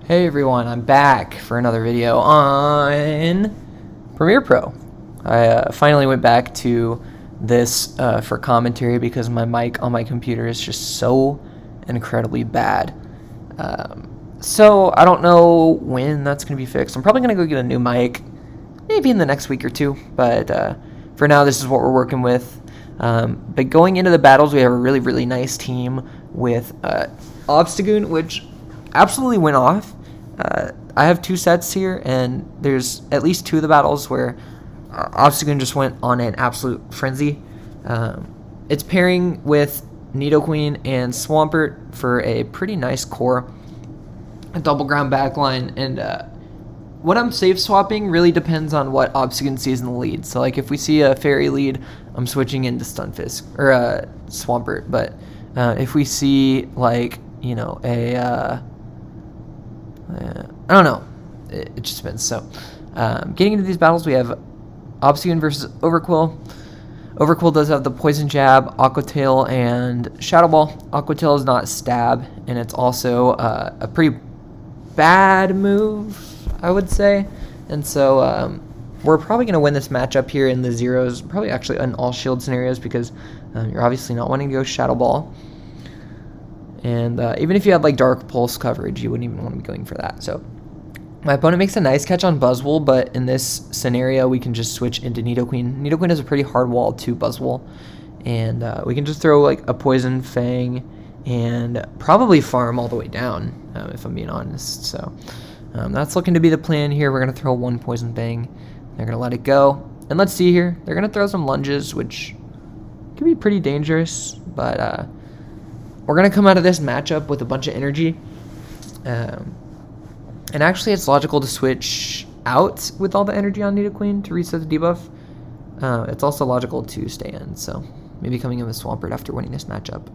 Hey everyone, I'm back for another video on Premiere Pro. I finally went back to this for commentary because my mic on my computer is just so incredibly bad. So I don't know when that's going to be fixed. I'm probably going to go get a new mic maybe in the next week or two, but for now this is what we're working with. But going into the battles, we have a really nice team with Obstagoon, which absolutely went off. I have two sets here, and there's at least two of the battles where Obstagoon just went on an absolute frenzy. It's pairing with Nidoqueen and Swampert for a pretty nice core, a double ground backline, and what I'm safe swapping really depends on what Obstagoon sees in the lead. So like if we see a Fairy lead, I'm switching into Stunfisk or Swampert. But if we see like I don't know, it just depends. So getting into these battles, we have Obstagoon versus Overqwil. Overqwil does have the Poison Jab, Aqua Tail, and Shadow Ball. Aqua Tail is not Stab, and it's also a pretty bad move, I would say. And so we're probably going to win this matchup here in the zeros, probably actually in all shield scenarios, because you're obviously not wanting to go Shadow Ball. And even if you had like Dark Pulse coverage, you wouldn't even want to be going for that. So my opponent makes a nice catch on Buzzwole, but in this scenario, we can just switch into Nidoqueen. Nidoqueen is a pretty hard wall to Buzzwole, and we can just throw like a Poison Fang and probably farm all the way down, if I'm being honest. So that's looking to be the plan here. We're going to throw one Poison Fang. They're going to let it go. And let's see here. They're going to throw some lunges, which could be pretty dangerous, but we're going to come out of this matchup with a bunch of energy. And actually, it's logical to switch out with all the energy on Nidoqueen to reset the debuff. It's also logical to stay in, so maybe coming in with Swampert after winning this matchup.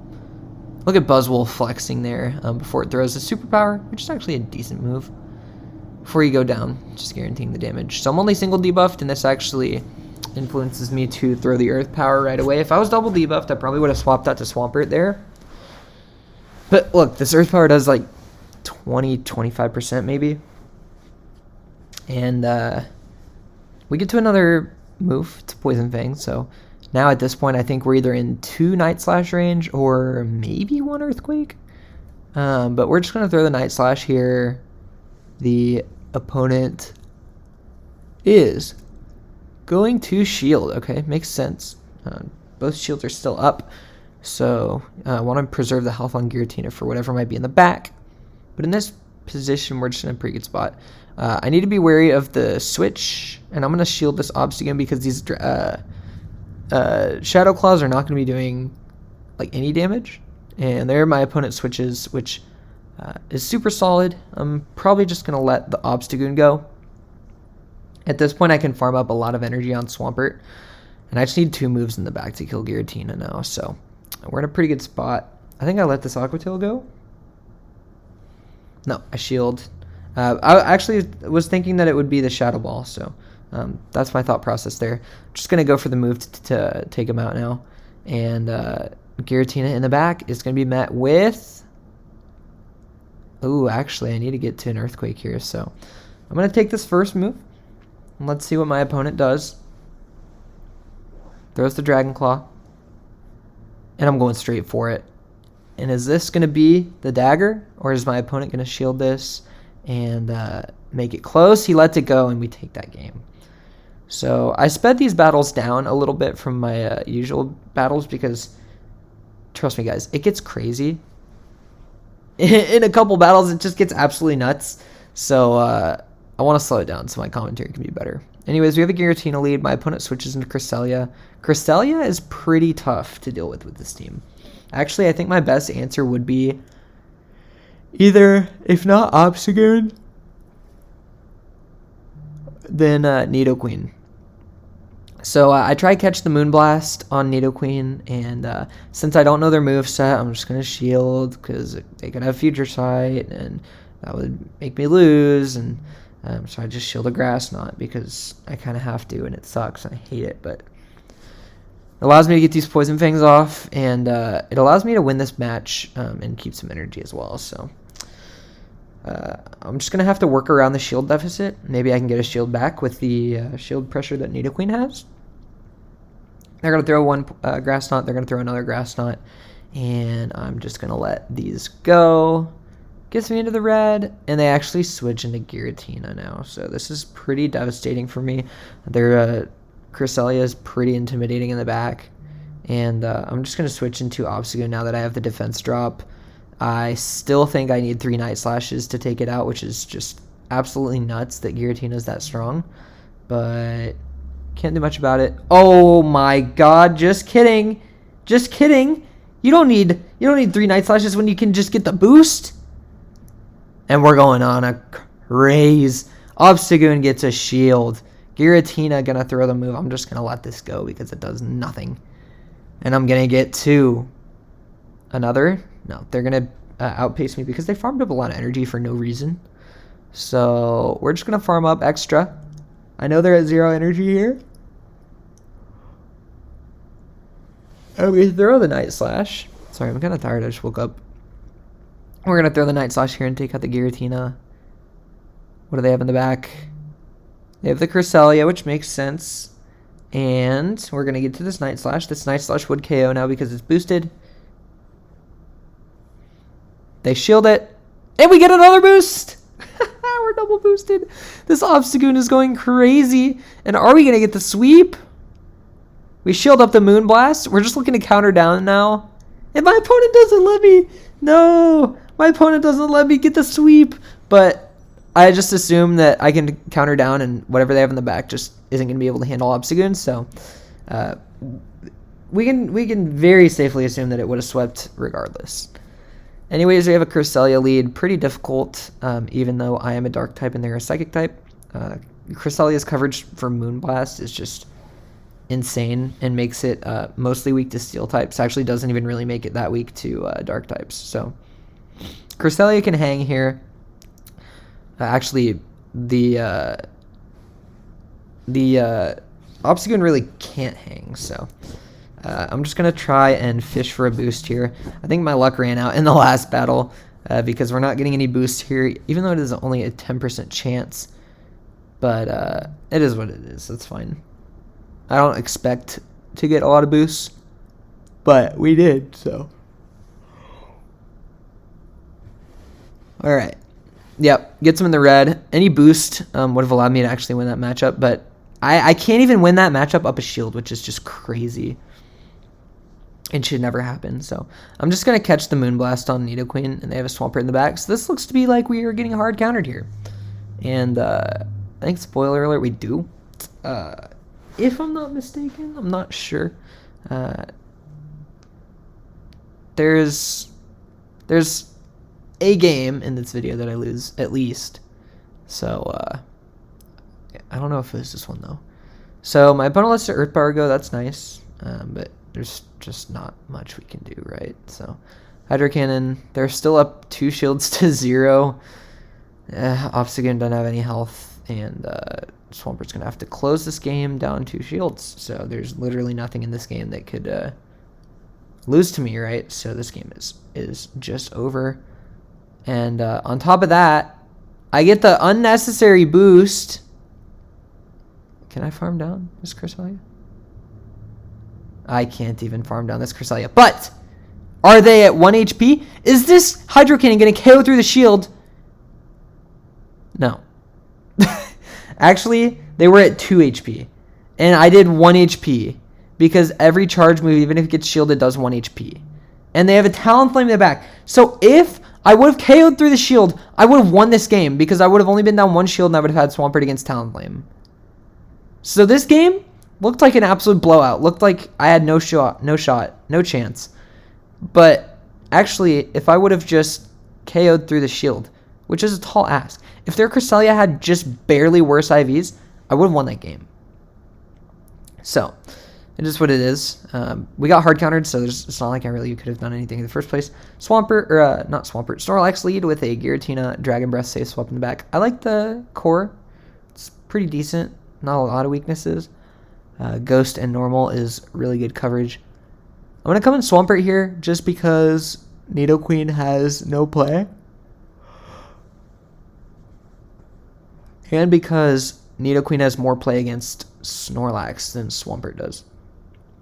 Look at Buzzwole flexing there before it throws a superpower, which is actually a decent move. Before you go down, just guaranteeing the damage. So I'm only single debuffed, and this actually influences me to throw the Earth Power right away. If I was double debuffed, I probably would have swapped out to Swampert there. But look, this Earth Power does like 20-25% maybe. And we get to another move to Poison Fang. So now at this point, I think we're either in 2 Night Slash range or maybe 1 Earthquake. But we're just going to throw the Night Slash here. The opponent is going to shield. Okay, makes sense. Both shields are still up. So I want to preserve the health on Giratina for whatever might be in the back. But in this position, we're just in a pretty good spot. I need to be wary of the switch, and I'm going to shield this Obstagoon because these Shadow Claws are not going to be doing like any damage. And there my opponent switches, which is super solid. I'm probably just going to let the Obstagoon go. At this point, I can farm up a lot of energy on Swampert, and I just need 2 moves in the back to kill Giratina now. So we're in a pretty good spot. I think I let this Aqua Tail go. No, I shield. I actually was thinking that it would be the Shadow Ball, so that's my thought process there. I'm just going to go for the move to take him out now. And Giratina in the back is going to be met with... Ooh, actually, I need to get to an Earthquake here, so I'm going to take this first move. And let's see what my opponent does. Throws the Dragon Claw. And I'm going straight for it. And is this going to be the dagger? Or is my opponent going to shield this and make it close? He lets it go, and we take that game. So I sped these battles down a little bit from my usual battles because, trust me, guys, it gets crazy. In a couple battles, it just gets absolutely nuts. So I want to slow it down so my commentary can be better. Anyways, we have a Giratina lead. My opponent switches into Cresselia. Cresselia is pretty tough to deal with this team. Actually, I think my best answer would be either, if not Obstagoon, then Nidoqueen. So I try to catch the Moonblast on Nidoqueen, and since I don't know their moveset, I'm just going to shield because they could have Future Sight, and that would make me lose, and so I just shield a Grass Knot because I kind of have to, and it sucks, and I hate it, but it allows me to get these Poison Fangs off, and it allows me to win this match and keep some energy as well. So I'm I'm just going to have to work around the shield deficit. Maybe I can get a shield back with the shield pressure that Nidoqueen has. They're going to throw one grass knot. They're going to throw another grass knot. And I'm just going to let these go. Gets me into the red. And they actually switch into Giratina now. So this is pretty devastating for me. Their Cresselia is pretty intimidating in the back. And I'm just going to switch into Obstagoon now that I have the defense drop. I still think I need 3 Night Slashes to take it out, which is just absolutely nuts that Giratina is that strong. But can't do much about it. Oh my god, just kidding. Just kidding. You don't need 3 Night Slashes when you can just get the boost. And we're going on a craze. Obstagoon gets a shield. Giratina gonna throw the move. I'm just gonna let this go because it does nothing. And I'm gonna get 2. Another? No, they're gonna outpace me because they farmed up a lot of energy for no reason. So we're just gonna farm up extra. I know they're at 0 energy here. And we throw the Night Slash. Sorry, I'm kind of tired. I just woke up. We're gonna throw the Night Slash here and take out the Giratina. What do they have in the back? They have the Cresselia, which makes sense. And we're gonna get to this Night Slash. This Night Slash would KO now because it's boosted. They shield it. And we get another boost! We're double boosted. This Obstagoon is going crazy. And are we going to get the sweep? We shield up the Moonblast. We're just looking to counter down now. And my opponent doesn't let me. No. My opponent doesn't let me get the sweep. But I just assume that I can counter down and whatever they have in the back just isn't going to be able to handle Obstagoon. So we can very safely assume that it would have swept regardless. Anyways, we have a Cresselia lead. Pretty difficult, even though I am a Dark type and they're a Psychic type. Cresselia's coverage for Moonblast is just insane and makes it mostly weak to Steel types. Actually doesn't even really make it that weak to Dark types. So Cresselia can hang here. Actually, the Obstagoon really can't hang, so... I'm just going to try and fish for a boost here. I think my luck ran out in the last battle because we're not getting any boost here, even though it is only a 10% chance. But it is what it is. That's fine. I don't expect to get a lot of boosts, but we did, so. All right. Yep, gets him in the red. Any boost would have allowed me to actually win that matchup, but I can't even win that matchup up a shield, which is just crazy. It should never happen. So I'm just going to catch the Moonblast on Nidoqueen, and they have a Swampert in the back. So this looks to be like we are getting hard countered here. And I think, spoiler alert, we do. If I'm not mistaken, I'm not sure. There's a game in this video that I lose, at least. So I don't know if it's this one, though. So my opponent lets the Earth Power go. That's nice. But there's just not much we can do, right? So Hydro Cannon, they're still up 2 shields to 0. Obstagoon doesn't have any health, and Swampert's going to have to close this game down 2 shields. So there's literally nothing in this game that could lose to me, right? So this game is just over. And on top of that, I get the unnecessary boost. Can I farm down this Cresselia? I can't even farm down this Cresselia. But are they at 1 HP? Is this Hydro Cannon going to KO through the shield? No. Actually, they were at 2 HP. And I did 1 HP. Because every charge move, even if it gets shielded, does 1 HP. And they have a Talonflame in the back. So if I would have KO'd through the shield, I would have won this game. Because I would have only been down 1 shield and I would have had Swampert against Talonflame. So this game looked like an absolute blowout. Looked like I had no chance. But actually, if I would have just KO'd through the shield, which is a tall ask, if their Cresselia had just barely worse IVs, I would have won that game. So, it is what it is. We got hard countered, so it's not like I really could have done anything in the first place. Swampert, or not Swampert, Snorlax lead with a Giratina Dragon Breath safe swap in the back. I like the core. It's pretty decent. Not a lot of weaknesses. Ghost and normal is really good coverage. I'm going to come in Swampert here just because Nidoqueen has no play. and because Nidoqueen has more play against Snorlax than Swampert does.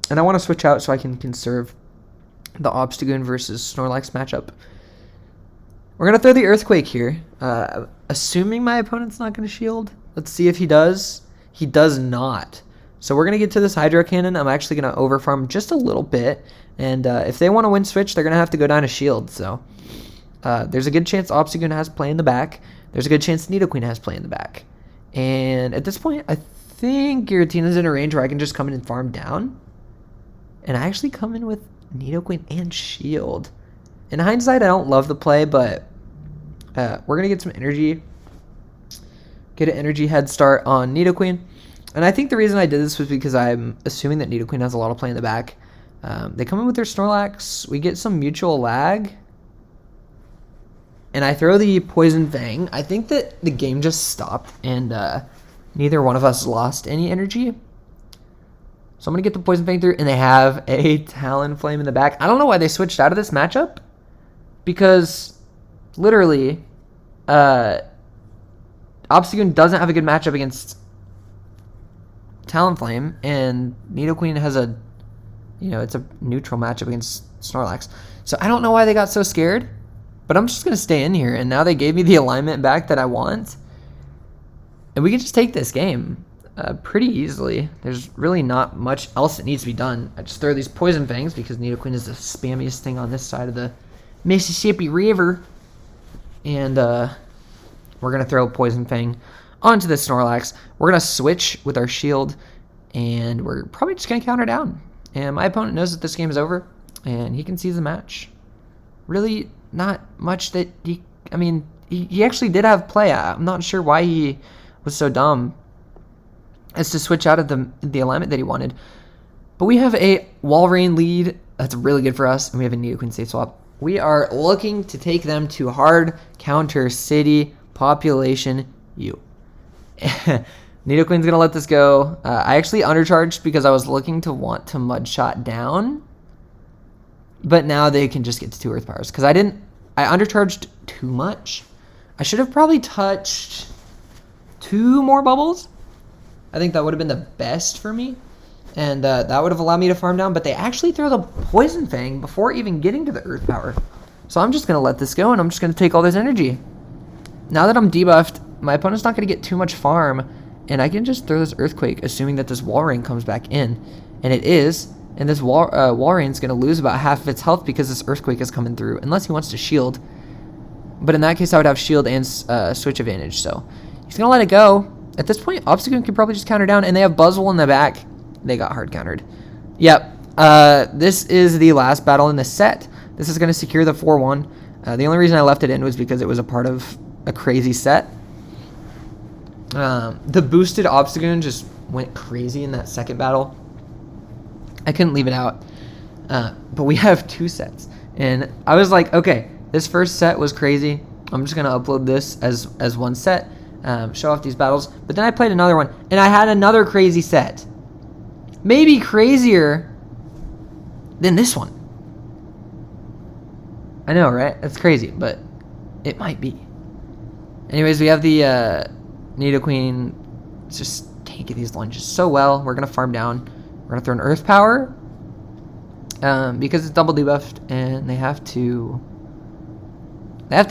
And I want to switch out so I can conserve the Obstagoon versus Snorlax matchup. We're going to throw the Earthquake here, assuming my opponent's not going to shield. Let's see if he does. He does not. So we're going to get to this Hydro Cannon. I'm actually going to overfarm just a little bit. And if they want to win switch, they're going to have to go down a shield. So there's a good chance Obstagoon has play in the back. There's a good chance Nidoqueen has play in the back. And at this point, I think Giratina's in a range where I can just come in and farm down. And I actually come in with Nidoqueen and shield. In hindsight, I don't love the play, but we're going to get some energy. Get an energy head start on Nidoqueen. And I think the reason I did this was because I'm assuming that Nidoqueen has a lot of play in the back. They come in with their Snorlax. We get some mutual lag. And I throw the Poison Fang. I think that the game just stopped and neither one of us lost any energy. So I'm going to get the Poison Fang through, and they have a Talonflame in the back. I don't know why they switched out of this matchup, because literally Obstagoon doesn't have a good matchup against Talonflame, and Nidoqueen has a, it's a neutral matchup against Snorlax. So I don't know why they got so scared, but I'm just going to stay in here, and now they gave me the alignment back that I want, and we can just take this game pretty easily. There's really not much else that needs to be done. I just throw these Poison Fangs because Nidoqueen is the spammiest thing on this side of the Mississippi River. And we're going to throw Poison Fang onto the Snorlax. We're going to switch with our shield, and we're probably just going to counter down. And my opponent knows that this game is over, and he can seize the match. Really not much that he actually did have play. I'm not sure why he was so dumb as to switch out of the alignment that he wanted. But we have a Walrein lead. That's really good for us. And we have a Nidoqueen safe swap. We are looking to take them to hard counter city population U. Nidoqueen's going to let this go. I actually undercharged because I was looking to want to Mudshot down. But now they can just get to 2 Earth Powers. Because I undercharged too much. I should have probably touched 2 more bubbles. I think that would have been the best for me. And that would have allowed me to farm down. But they actually throw the Poison Fang before even getting to the Earth Power. So I'm just going to let this go, and I'm just going to take all this energy. Now that I'm debuffed, my opponent's not going to get too much farm. And I can just throw this Earthquake, assuming that this Walrein comes back in. And it is. And this Walrein's going to lose about half of its health because this Earthquake is coming through. Unless he wants to shield. But in that case, I would have shield and switch advantage. So he's going to let it go. At this point, Obstagoon could probably just counter down, and they have Buzzwole in the back. They got hard countered. Yep. This is the last battle in the set. This is going to secure the 4-1. The only reason I left it in was because it was a part of a crazy set. The boosted Obstagoon just went crazy in that second battle. I couldn't leave it out. But we have 2 sets. And I was like, okay, this first set was crazy. I'm just going to upload this as one set. Show off these battles. But then I played another one, and I had another crazy set. Maybe crazier than this one. I know, right? That's crazy, but it might be. Anyways, we have the Nidoqueen just taking these lunges so well. We're going to farm down. We're going to throw an Earth Power because it's double debuffed, and they have to let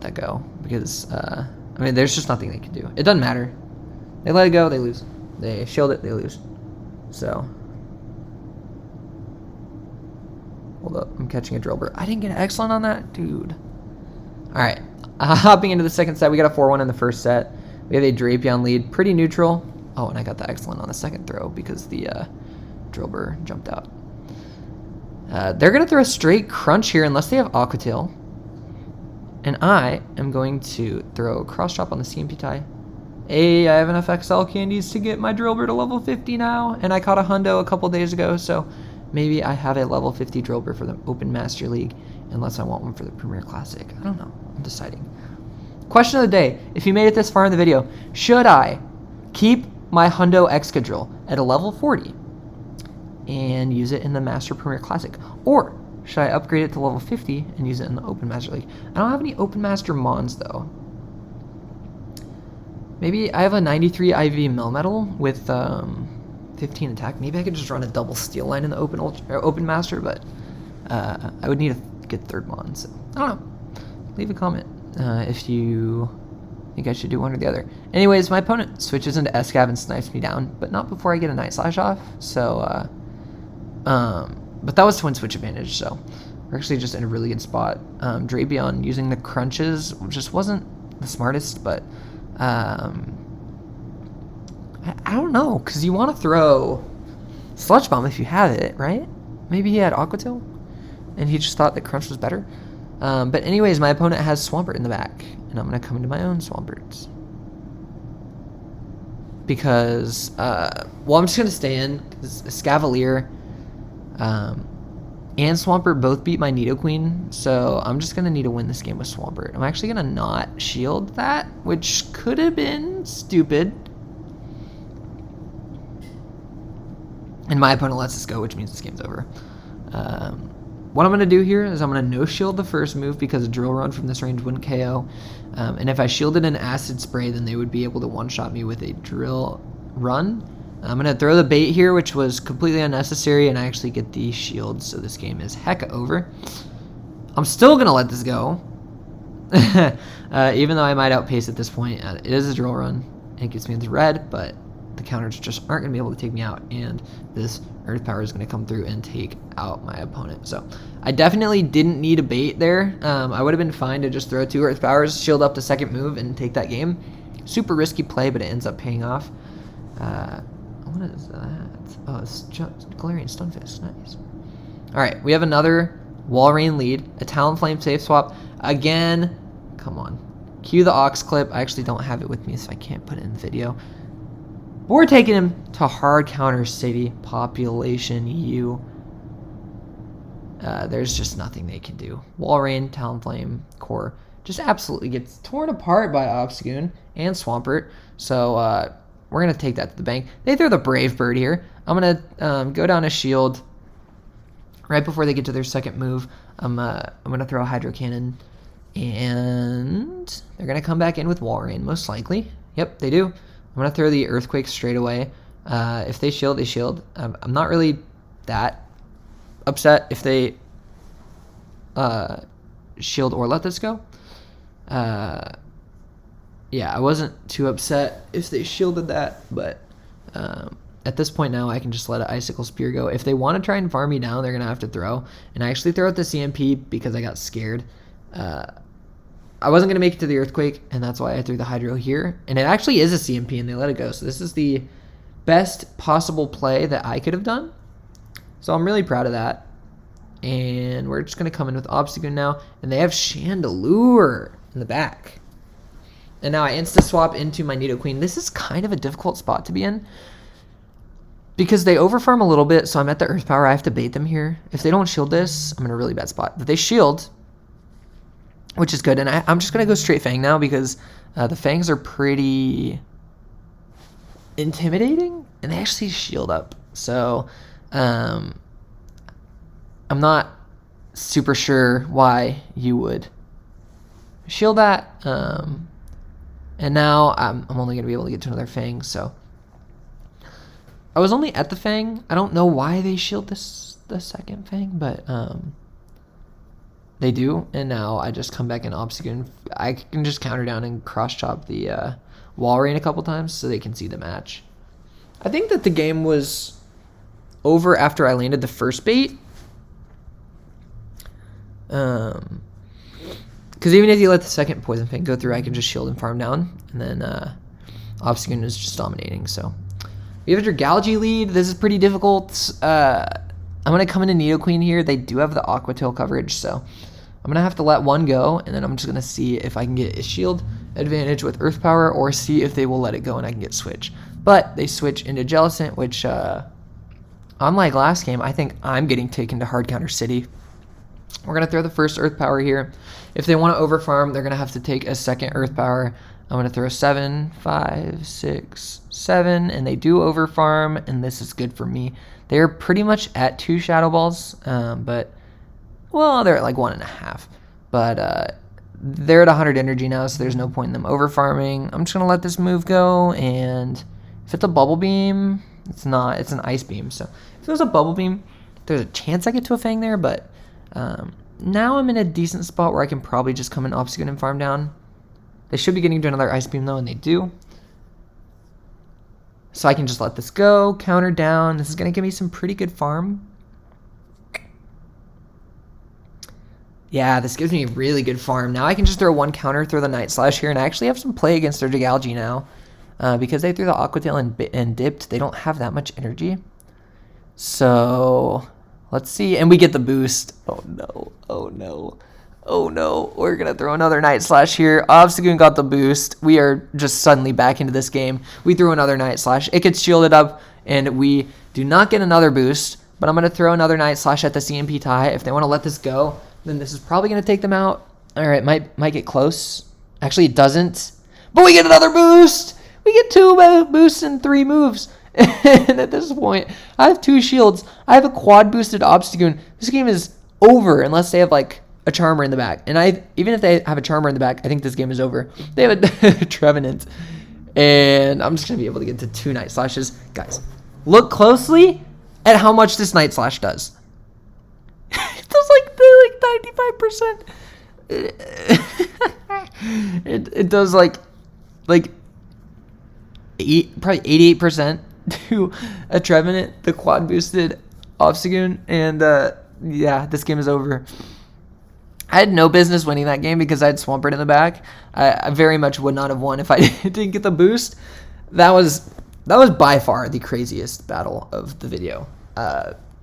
that go because there's just nothing they can do. It doesn't matter. They let it go, they lose. They shield it, they lose. So, hold up, I'm catching a Drillbur. I didn't get an excellent on that, dude. All right, hopping into the second set, we got a 4-1 in the first set. We have a Drapion lead, pretty neutral. Oh, and I got the excellent on the second throw because the Drillbur jumped out. They're gonna throw a straight Crunch here unless they have Aqua Tail. And I am going to throw a Cross Chop on the CMP tie. Hey, I have enough XL candies to get my Drillbur to level 50 now. And I caught a hundo a couple days ago, so maybe I have a level 50 Drillbur for the Open Master League, unless I want one for the Premier Classic. I don't know. I'm deciding. Question of the day. If you made it this far in the video, should I keep my hundo Excadrill at a level 40 and use it in the Master Premier Classic? Or should I upgrade it to level 50 and use it in the Open Master League? I don't have any Open Master Mons, though. Maybe I have a 93 IV Melmetal with 15 attack. Maybe I could just run a double steel line in the open master, but I would need a good third mon. So I don't know. Leave a comment if you think I should do one or the other. Anyways, my opponent switches into Escav and snipes me down, but not before I get a Night Slash off. So, but that was twin switch advantage. So we're actually just in a really good spot. Drapion using the crunches just wasn't the smartest, but I don't know, because you want to throw Sludge Bomb if you have it, right? Maybe he had Aqua Tail, and he just thought that Crunch was better. But anyways, my opponent has Swampert in the back, and I'm going to come into my own Swamperts. Because, well, I'm just going to stay in, because Scavalier and Swampert both beat my Nidoqueen, so I'm just going to need to win this game with Swampert. I'm actually going to not shield that, which could have been stupid. And my opponent lets us go, which means this game's over. What I'm going to do here is I'm going to no-shield the first move because a Drill Run from this range wouldn't KO. And if I shielded an Acid Spray, then they would be able to one-shot me with a Drill Run. I'm going to throw the bait here, which was completely unnecessary, and I actually get the shield, so this game is heck over. I'm still going to let this go, even though I might outpace at this point. It is a Drill Run. It gets me into red, but the counters just aren't going to be able to take me out, and this Earth Power is going to come through and take out my opponent. So I definitely didn't need a bait there. I would have been fine to just throw 2 Earth Powers, shield up the second move, and take that game. Super risky play, but it ends up paying off. What is that? Oh, it's just Galarian Stunfisk. Nice. Alright, we have another Walrein lead. A Talonflame safe swap. Again, come on. Cue the aux clip. I actually don't have it with me, so I can't put it in the video. But we're taking him to hard counter city. Population EU. There's just nothing they can do. Walrein, Talonflame, Core just absolutely gets torn apart by Obstagoon and Swampert. So, we're going to take that to the bank. They throw the Brave Bird here. I'm going to go down a shield right before they get to their second move. I'm going to throw a Hydro Cannon, and they're going to come back in with Walrein, most likely. Yep, they do. I'm going to throw the Earthquake straight away. If they shield, they shield. I'm not really that upset if they shield or let this go. Yeah, I wasn't too upset if they shielded that, but at this point now, I can just let an Icicle Spear go. If they want to try and farm me down, they're going to have to throw. And I actually throw out the CMP because I got scared. I wasn't going to make it to the Earthquake, and that's why I threw the Hydro here. And it actually is a CMP, and they let it go. So this is the best possible play that I could have done. So I'm really proud of that. And we're just going to come in with Obstagoon now. And they have Chandelure in the back. And now I insta-swap into my Nidoqueen. This is kind of a difficult spot to be in, because they overfarm a little bit, so I'm at the Earth Power. I have to bait them here. If they don't shield this, I'm in a really bad spot. But they shield, which is good. And I'm just going to go straight Fang now, because the Fangs are pretty intimidating, and they actually shield up. So I'm not super sure why you would shield that. And now I'm only going to be able to get to another Fang, so I was only at the Fang. I don't know why they shield the second Fang, but they do. And now I just come back in Obstagoon. I can just counter down and cross chop the Walrein a couple times so they can see the match. I think that the game was over after I landed the first bait. Because even if you let the second Poison Fang go through, I can just shield and farm down. And then Obstagoon is just dominating. So we have a Dragalge lead. This is pretty difficult. I'm going to come into Nidoqueen here. They do have the Aqua Tail coverage. So I'm going to have to let one go. And then I'm just going to see if I can get a shield advantage with Earth Power, or see if they will let it go and I can get switch. But they switch into Jellicent, which, unlike last game, I think I'm getting taken to hard counter city. We're going to throw the first Earth Power here. If they want to overfarm, they're going to have to take a second Earth Power. I'm going to throw 7, 5, 6, 7, and they do overfarm, and this is good for me. They're pretty much at 2 Shadow Balls, but, well, they're at like 1.5. But they're at 100 energy now, so there's no point in them over farming. I'm just going to let this move go, and if it's a bubble beam, it's not. It's an ice beam, so if it was a bubble beam, there's a chance I get to a Fang there, but now I'm in a decent spot where I can probably just come in Obstagoon and farm down. They should be getting to another ice beam, though, and they do. So I can just let this go, counter down. This is going to give me some pretty good farm. Yeah, this gives me really good farm. Now I can just throw one counter, throw the Night Slash here, and I actually have some play against their Algae now. Because they threw the Aqua Tail and dipped, they don't have that much energy. So, let's see. And we get the boost. Oh, no. Oh, no. Oh, no. We're going to throw another Night Slash here. Obstagoon got the boost. We are just suddenly back into this game. We threw another Night Slash. It gets shielded up, and we do not get another boost. But I'm going to throw another Night Slash at the CMP tie. If they want to let this go, then this is probably going to take them out. All right, might get close. Actually, it doesn't. But we get another boost. We get 2 boosts in 3 moves. And at this point, I have 2 shields. I have a quad boosted Obstagoon. This game is over unless they have like a Charmer in the back. And even if they have a Charmer in the back, I think this game is over. They have a Trevenant. And I'm just going to be able to get to 2 Night Slashes. Guys, look closely at how much this Night Slash does. It does like 95%. It does like probably 88% to a Trevenant, the quad boosted Obstagoon, and yeah, this game is over. I had no business winning that game because I had Swampert in the back. I very much would not have won if I didn't get the boost. That was by far the craziest battle of the video.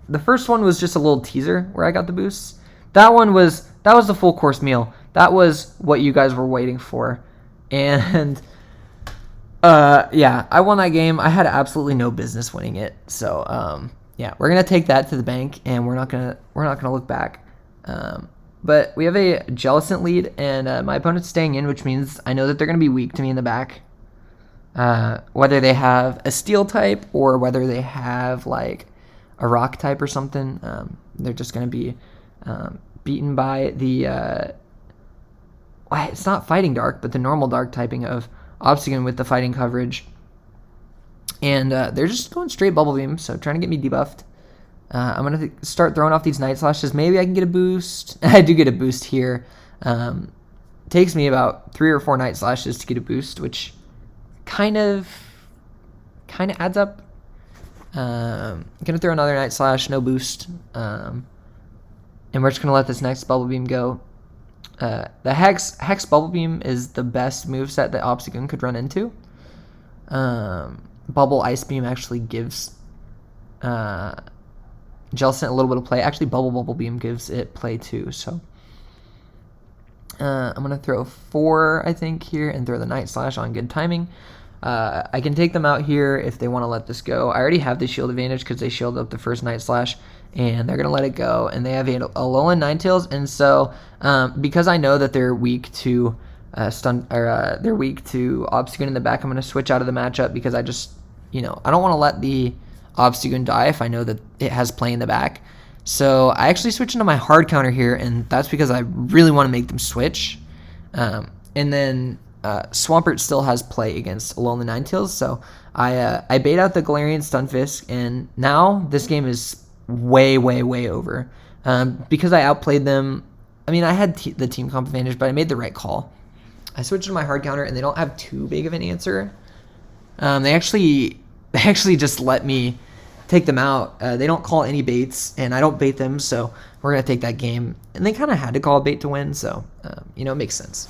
The first one was just a little teaser where I got the boosts. That was the full course meal. That was what you guys were waiting for, and yeah, I won that game. I had absolutely no business winning it. So yeah, we're gonna take that to the bank, and we're not gonna look back. But we have a Jellicent lead, and my opponent's staying in, which means I know that they're gonna be weak to me in the back. Whether they have a Steel type or whether they have like a Rock type or something, they're just gonna be beaten by the it's not Fighting Dark, but the normal Dark typing of Obstagoon with the fighting coverage. And they're just going straight Bubble Beam, so trying to get me debuffed. I'm going to start throwing off these Night Slashes. Maybe I can get a boost. I do get a boost here. Takes me about 3 or 4 Night Slashes to get a boost, which kind of adds up. Going to throw another Night Slash, no boost. And we're just going to let this next Bubble Beam go. The Hex Bubble Beam is the best moveset that Obstagoon could run into. Bubble Ice Beam actually gives Jellicent a little bit of play. Actually, Bubble Beam gives it play too. So I'm going to throw 4, I think, here and throw the Night Slash on good timing. I can take them out here if they want to let this go. I already have the shield advantage because they shielded up the first Night Slash, and they're going to let it go. And they have a Alolan Ninetales, and so because I know that they're weak to they're weak to Obstagoon in the back, I'm going to switch out of the matchup because I just, I don't want to let the Obstagoon die if I know that it has play in the back. So I actually switch into my hard counter here, and that's because I really want to make them switch. And then Swampert still has play against Alolan Ninetales, so I bait out the Galarian Stunfisk, and now this game is way over. Because I outplayed them. I mean, I had the team comp advantage, but I made the right call. I switched to my hard counter, and they don't have too big of an answer. They actually just let me take them out. They don't call any baits, and I don't bait them, so we're going to take that game. And they kind of had to call a bait to win, so, it makes sense.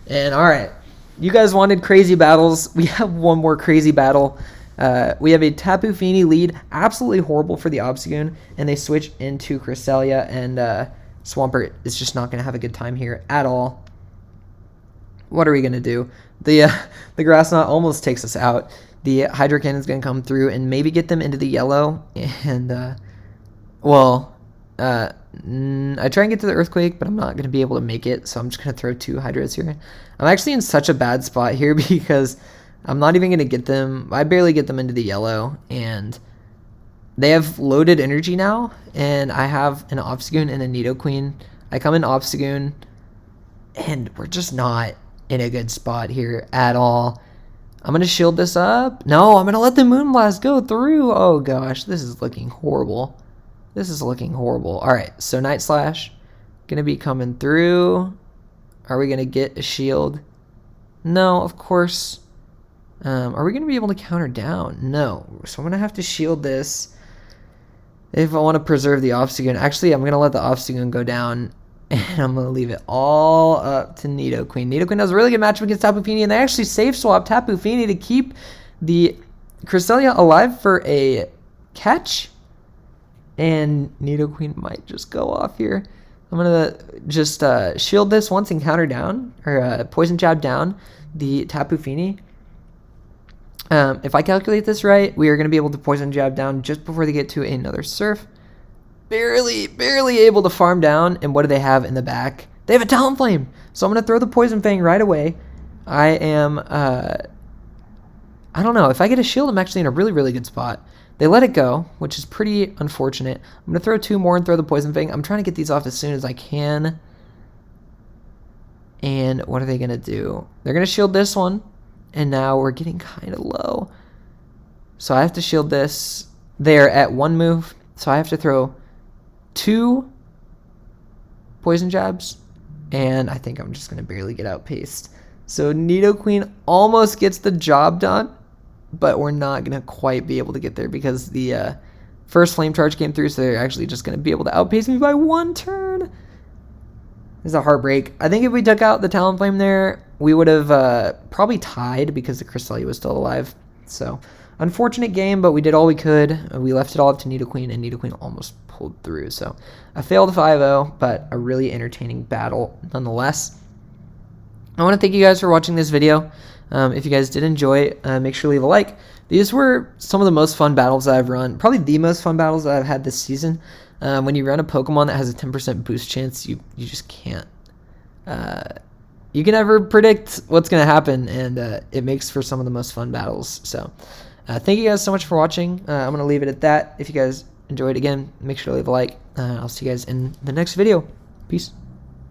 And, all right, you guys wanted crazy battles. We have one more crazy battle. We have a Tapu Fini lead, absolutely horrible for the Obstagoon, and they switch into Cresselia, and Swampert is just not going to have a good time here at all. What are we going to do? The Grass Knot almost takes us out. The Hydro Cannon is going to come through and maybe get them into the yellow. And, I try and get to the Earthquake, but I'm not going to be able to make it. So I'm just going to throw 2 Hydros here. I'm actually in such a bad spot here because I'm not even going to get them. I barely get them into the yellow. And they have loaded energy now. And I have an Obstagoon and a Nidoqueen. I come in Obstagoon. And we're just not in a good spot here at all. I'm going to shield this up. No, I'm going to let the Moonblast go through. Oh, gosh. This is looking horrible. This is looking horrible. All right. So Night Slash going to be coming through. Are we going to get a shield? No, of course. Are we going to be able to counter down? No. So I'm going to have to shield this if I want to preserve the Obstagoon. Actually, I'm going to let the Obstagoon go down. And I'm going to leave it all up to Nidoqueen. Nidoqueen has a really good matchup against Tapu Fini, and they actually safe swap Tapu Fini to keep the Cresselia alive for a catch. And Nidoqueen might just go off here. I'm going to just shield this once and counter down, or Poison Jab down the Tapu Fini. If I calculate this right, we are going to be able to Poison Jab down just before they get to another Surf. Barely able to farm down. And what do they have in the back? They have a Talonflame. So I'm going to throw the Poison Fang right away. I am, I don't know. If I get a shield, I'm actually in a really good spot. They let it go, which is pretty unfortunate. I'm going to throw 2 more and throw the Poison Fang. I'm trying to get these off as soon as I can. And what are they going to do? They're going to shield this one. And now we're getting kind of low. So I have to shield this. They're at 1 move. So I have to throw 2 Poison Jabs, and I think I'm just going to barely get outpaced. So Nidoqueen almost gets the job done, but we're not going to quite be able to get there because the first Flame Charge came through, so they're actually just going to be able to outpace me by 1 turn. This is a heartbreak. I think if we took out the Talonflame there, we would have probably tied because the Cresselia was still alive. So unfortunate game, but we did all we could. We left it all up to Nidoqueen, and Nidoqueen almost pulled through. So I failed 5-0, but a really entertaining battle nonetheless. I want to thank you guys for watching this video. If you guys did enjoy, make sure to leave a like. These were some of the most fun battles that I've run. Probably the most fun battles that I've had this season. When you run a Pokemon that has a 10% boost chance, you just can't. You can never predict what's going to happen, and it makes for some of the most fun battles. So thank you guys so much for watching. I'm going to leave it at that. If you guys enjoyed, again, make sure to leave a like. I'll see you guys in the next video. Peace.